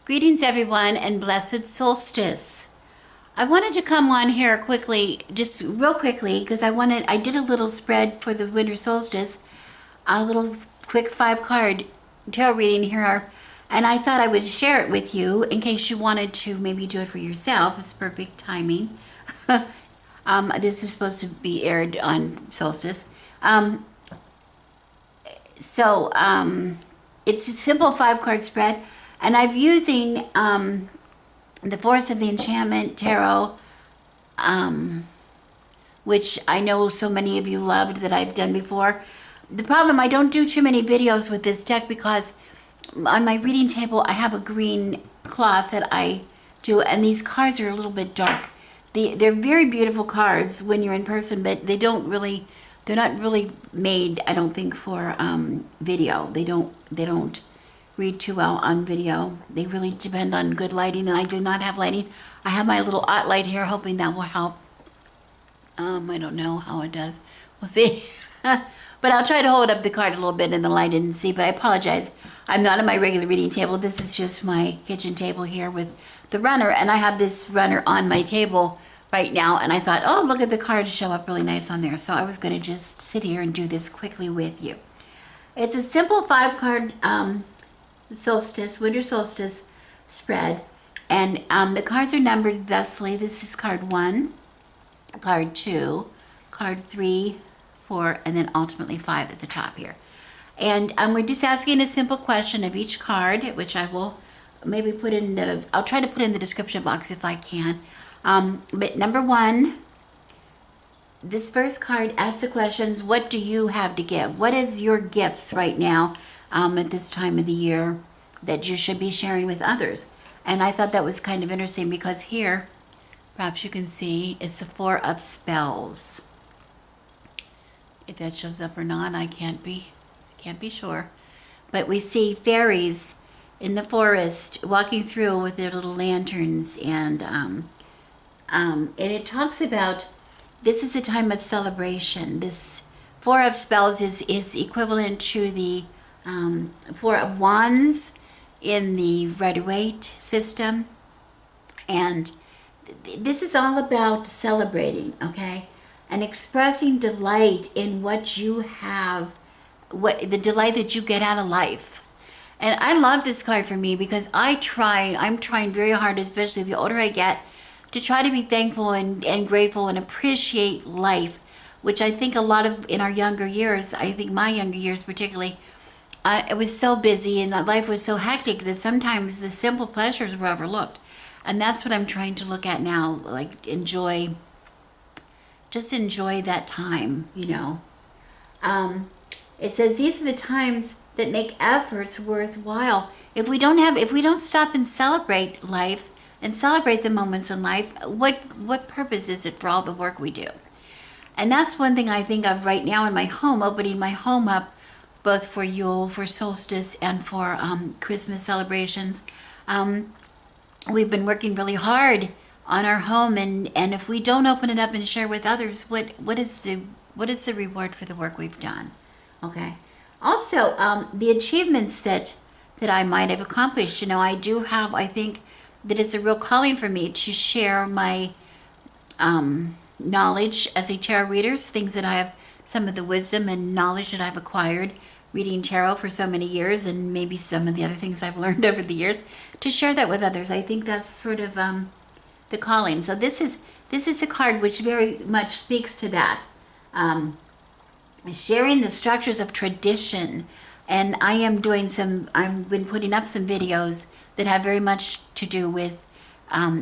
Greetings, everyone, and blessed solstice. I wanted to come on here quickly, just real quickly, because I did a little spread for the winter solstice, a little quick 5 card tarot reading here, and I thought I would share it with you in case you wanted to maybe do it for yourself. It's perfect timing. This is supposed to be aired on solstice. It's a simple 5 card spread, and I'm using the Force of the Enchantment Tarot, which I know so many of you loved that I've done before. The problem, I don't do too many videos with this deck because on my reading table I have a green cloth that I do, and these cards are a little bit dark. They're very beautiful cards when you're in person, but they're not really made, I don't think, for video. They don't read too well on video. They really depend on good lighting, and I do not have lighting. I have my little light here, hoping that will help. I don't know how it does. We'll see. But I'll try to hold up the card a little bit in the light and see, but I apologize. I'm not on my regular reading table. This is just my kitchen table here with the runner, and I have this runner on my table right now, and I thought, oh, look at the cards show up really nice on there. So I was going to just sit here and do this quickly with you. It's a simple 5 card winter solstice spread, and the cards are numbered thusly. This is card 1, card 2, card 3, 4, and then ultimately 5 at the top here. And we're just asking a simple question of each card, which I will maybe I'll try to put in the description box if I can. But number 1, this first card asks the questions, what do you have to give? What is your gifts right now at this time of the year that you should be sharing with others? And I thought that was kind of interesting because here, perhaps you can see, it's the 4 of spells. If that shows up or not, I can't be sure. But we see fairies in the forest walking through with their little lanterns, and it talks about this is a time of celebration. This 4 of spells is equivalent to the 4 of wands in the Rider-Waite system, and this is all about celebrating, okay, and expressing delight in what you have, the delight that you get out of life. And I love this card for me because I'm trying very hard, especially the older I get, to try to be thankful and grateful and appreciate life, which I think a lot of in our younger years, I think my younger years particularly, it was so busy and life was so hectic that sometimes the simple pleasures were overlooked. And that's what I'm trying to look at now, like just enjoy that time, you know. It says these are the times that make efforts worthwhile. If we don't stop and celebrate life and celebrate the moments in life, what purpose is it for all the work we do? And that's one thing I think of right now in my home, opening my home up both for Yule, for solstice, and for Christmas celebrations. We've been working really hard on our home, and if we don't open it up and share with others, what is the reward for the work we've done? Okay. Also, the achievements that I might have accomplished. You know, I think that it's a real calling for me to share my knowledge as a tarot reader, things that I have, some of the wisdom and knowledge that I've acquired reading tarot for so many years, and maybe some of the other things I've learned over the years, to share that with others. I think that's sort of the calling. So this is a card which very much speaks to that. Sharing the structures of tradition, and I've been putting up some videos that have very much to do with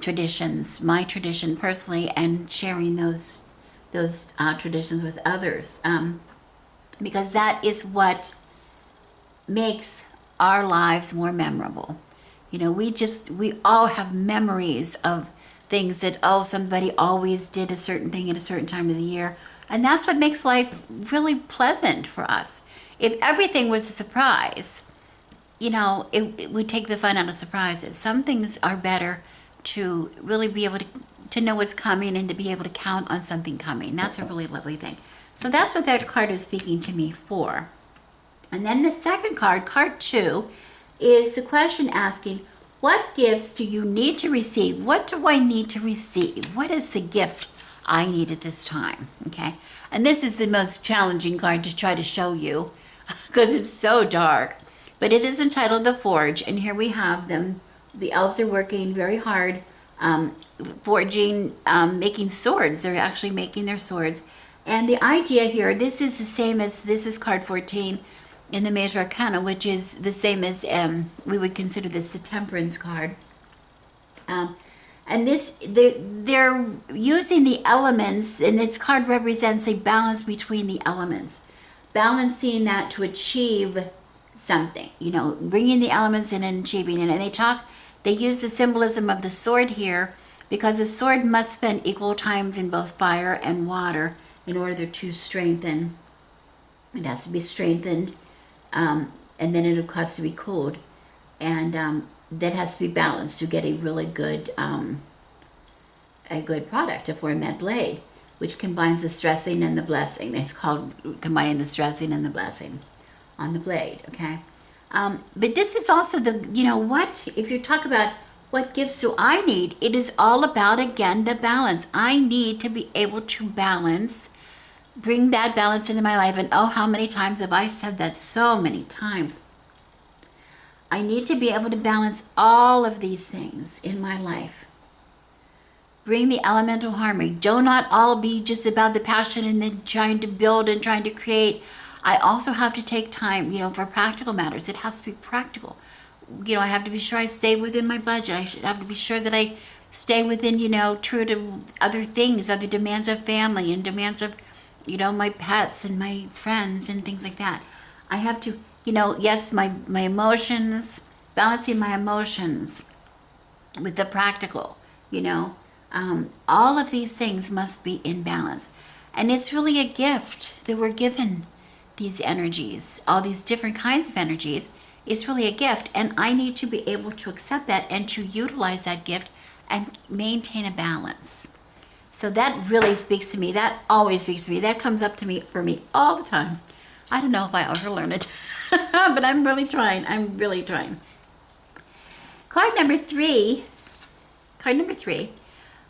traditions, my tradition personally, and sharing those traditions with others, because that is what makes our lives more memorable. You know, we all have memories of things that, somebody always did a certain thing at a certain time of the year. And that's what makes life really pleasant for us. If everything was a surprise, you know, it would take the fun out of surprises. Some things are better to really be able to know what's coming and to be able to count on something coming. That's a really lovely thing. So that's what that card is speaking to me for. And then the second card, card 2, is the question asking, What gifts do you need to receive? What do I need to receive? What is the gift I need at this time? Okay. And this is the most challenging card to try to show you because it's so dark. But it is entitled The Forge. And here we have them. The elves are working very hard, forging, making swords. They're actually making their swords. And the idea here, this is the same as, this is card 14 in the Major Arcana, which is the same as, we would consider this the Temperance card. And this, they're using the elements, and this card represents a balance between the elements. Balancing that to achieve something, bringing the elements in and achieving it. And they use the symbolism of the sword here, because the sword must spend equal times in both fire and water in order to strengthen. It has to be strengthened, and then it has to be cooled. And that has to be balanced to get a really good product, a four-med blade, which combines the stressing and the blessing. It's called combining the stressing and the blessing on the blade, okay? But this is also if you talk about what gifts do I need, it is all about, again, the balance. I need to be able to balance, bring that balance into my life. And oh, how many times have I said that? So many times. I need to be able to balance all of these things in my life. Bring the elemental harmony. Do not all be just about the passion and then trying to build and trying to create. I also have to take time, for practical matters. It has to be practical. I have to be sure I stay within my budget. I should have to be sure that I stay within, true to other things, other demands of family and demands of, my pets and my friends and things like that. I have to, yes, my emotions, balancing my emotions with the practical, all of these things must be in balance. And it's really a gift that we're given, these energies, all these different kinds of energies. It's really a gift, and I need to be able to accept that and to utilize that gift and maintain a balance. So that really speaks to me. That always speaks to me. That comes up to me for me all the time. I don't know if I ever learn it, but I'm really trying. I'm really trying. Card number three,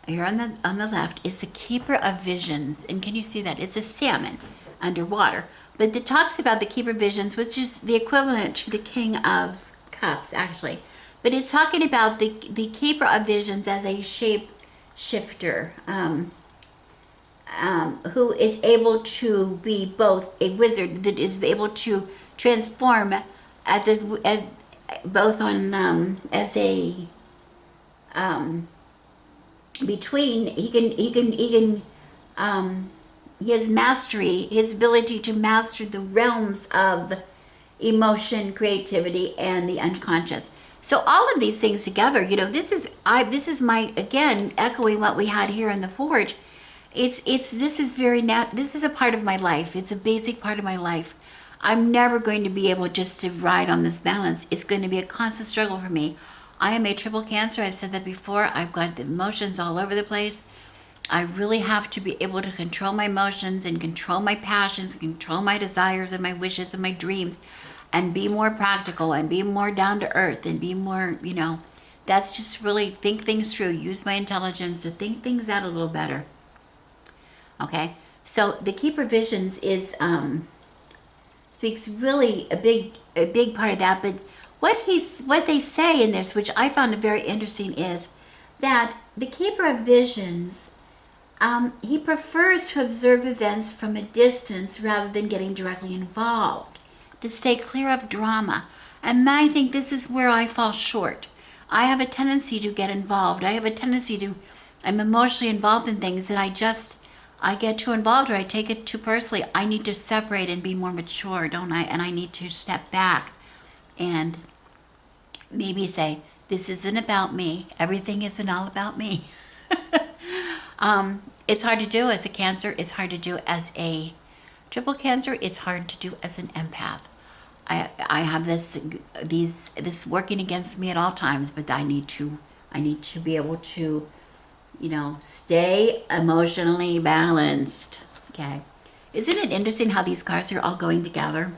here on the left, is the Keeper of Visions. And can you see that? It's a salmon underwater. But it talks about the Keeper of Visions, which is the equivalent to the King of Cups, actually. But it's talking about the Keeper of Visions as a shape shifter, who is able to be both a wizard that is able to transform both on as a between he has mastery, his ability to master the realms of emotion, creativity, and the unconscious. So all of these things together, this is my, again, echoing what we had here in the Forge. This is a part of my life. It's a basic part of my life. I'm never going to be able just to ride on this balance. It's going to be a constant struggle for me. I am a triple Cancer. I've said that before. I've got the emotions all over the place. I really have to be able to control my emotions and control my passions and control my desires and my wishes and my dreams and be more practical and be more down to earth and be more, that's just really think things through, use my intelligence to think things out a little better. Okay, so the Keeper Visions is, speaks really a big part of that, but what they say in this, which I found very interesting, is that the Keeper of Visions, he prefers to observe events from a distance rather than getting directly involved, to stay clear of drama. And I think this is where I fall short. I have a tendency to get involved. I'm emotionally involved in things that I get too involved or I take it too personally. I need to separate and be more mature, don't I? And I need to step back and maybe say, this isn't about me. Everything isn't all about me. It's hard to do as a Cancer. It's hard to do as a triple Cancer. It's hard to do as an empath. I have this working against me at all times, but I need to be able to, stay emotionally balanced. Okay. Isn't it interesting how these cards are all going together?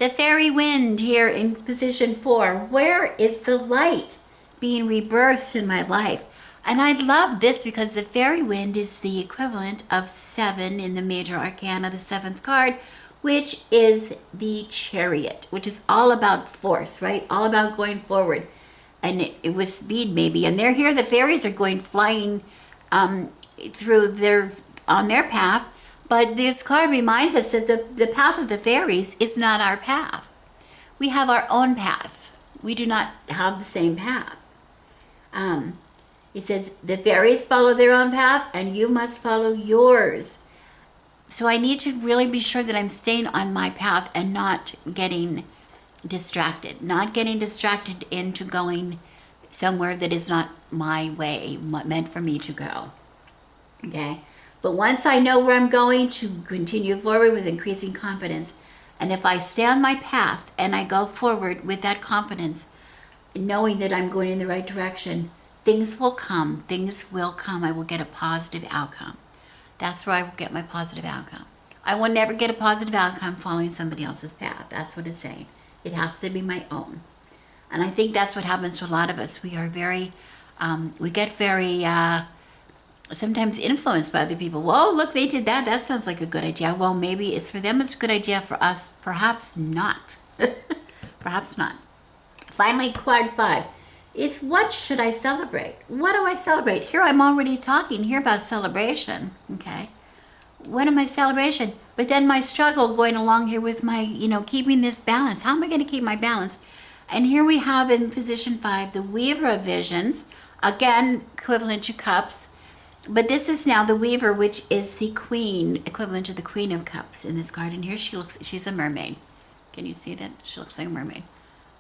The fairy wind here in position 4. Where is the light being rebirthed in my life? And I love this because the fairy wind is the equivalent of 7 in the major arcana, the 7th card, which is the chariot, which is all about force, right? All about going forward. And it was speed maybe. And they're here, the fairies are going flying on their path. But this card reminds us that the path of the fairies is not our path. We have our own path. We do not have the same path. It says, the fairies follow their own path and you must follow yours. So I need to really be sure that I'm staying on my path and not getting distracted. Not getting distracted into going somewhere that is not my way, meant for me to go. Okay? But once I know where I'm going, to continue forward with increasing confidence. And if I stay on my path and I go forward with that confidence, knowing that I'm going in the right direction, things will come. Things will come. I will get a positive outcome. That's where I will get my positive outcome. I will never get a positive outcome following somebody else's path. That's what it's saying. It has to be my own. And I think that's what happens to a lot of us. We are very, we get very... sometimes influenced by other people. Whoa, look, they did that. That sounds like a good idea. Well, maybe it's for them. It's a good idea. For us, perhaps not. Perhaps not. Finally, card 5. What should I celebrate? What do I celebrate? Here I'm already talking here about celebration. Okay. What am I celebration? But then my struggle going along here with my, keeping this balance. How am I going to keep my balance? And here we have in position 5, the Weaver of Visions. Again, equivalent to Cups. But this is now the Weaver, which is the Queen, equivalent to the Queen of Cups in this card. And here she's a mermaid. Can you see that? She looks like a mermaid.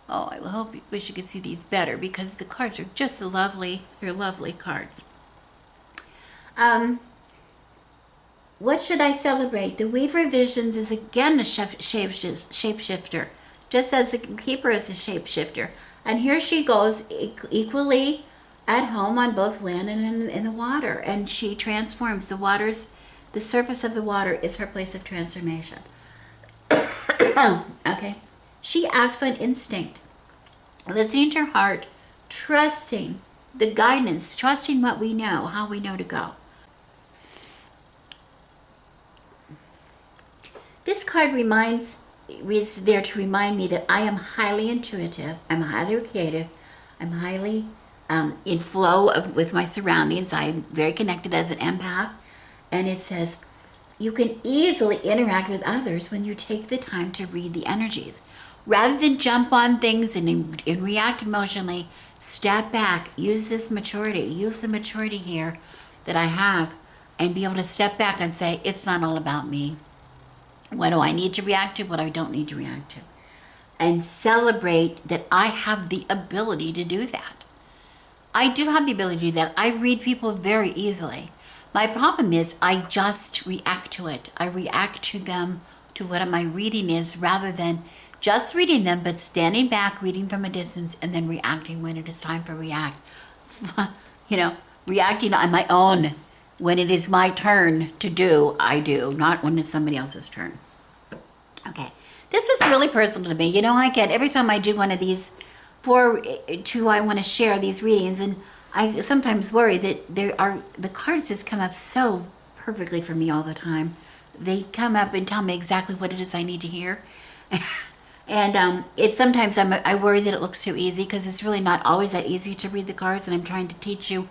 Oh, I wish you could see these better because the cards are just lovely. They're lovely cards. What should I celebrate? The Weaver of Visions is again a shapeshifter, just as the Keeper is a shapeshifter. And here she goes equally at home on both land and in the water, and she transforms the surface of the water is her place of transformation. Okay, she acts on instinct, listening to her heart, trusting the guidance, trusting what we know, how we know to go. This card is there to remind me that I am highly intuitive, I'm highly creative, I'm highly in flow with my surroundings. I'm very connected as an empath. And it says, you can easily interact with others when you take the time to read the energies. Rather than jump on things and react emotionally, step back, use this maturity, use the maturity here that I have, and be able to step back and say, it's not all about me. What do I need to react to? What I don't need to react to. And celebrate that I have the ability to do that. I do have the ability to do that. I read people very easily. My problem is I just react to it. I react to them, to what my reading is, rather than just reading them, but standing back, reading from a distance, and then reacting when it is time for react. Reacting on my own. When it is my turn to do, I do, not when it's somebody else's turn. Okay. This was really personal to me. I get, every time I do one of these, I want to share these readings, and I sometimes worry that the cards just come up so perfectly for me all the time. They come up and tell me exactly what it is I need to hear. And it's sometimes I worry that it looks too easy, because it's really not always that easy to read the cards, and I'm trying to teach you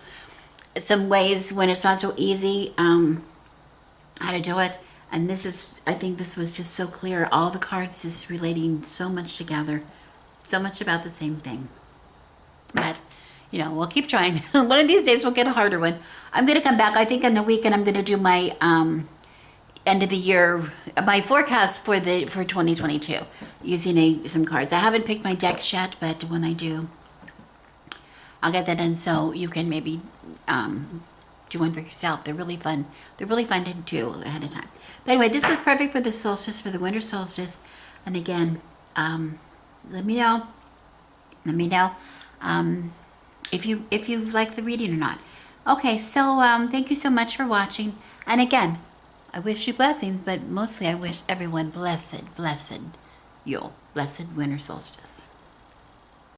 some ways when it's not so easy how to do it. And I think this was just so clear. All the cards just relating so much together, so much about the same thing. But we'll keep trying. One of these days we'll get a harder one. I'm going to come back, I think, in a week, and I'm going to do my end of the year, my forecast for 2022 using some cards. I haven't picked my decks yet, but when I do, I'll get that done so you can maybe do one for yourself. They're really fun. They're really fun to do ahead of time. But anyway, this is perfect for the solstice, for the winter solstice. And again, let me know. Let me know if you like the reading or not. Okay, so thank you so much for watching. And again, I wish you blessings, but mostly I wish everyone blessed Yule, blessed winter solstice.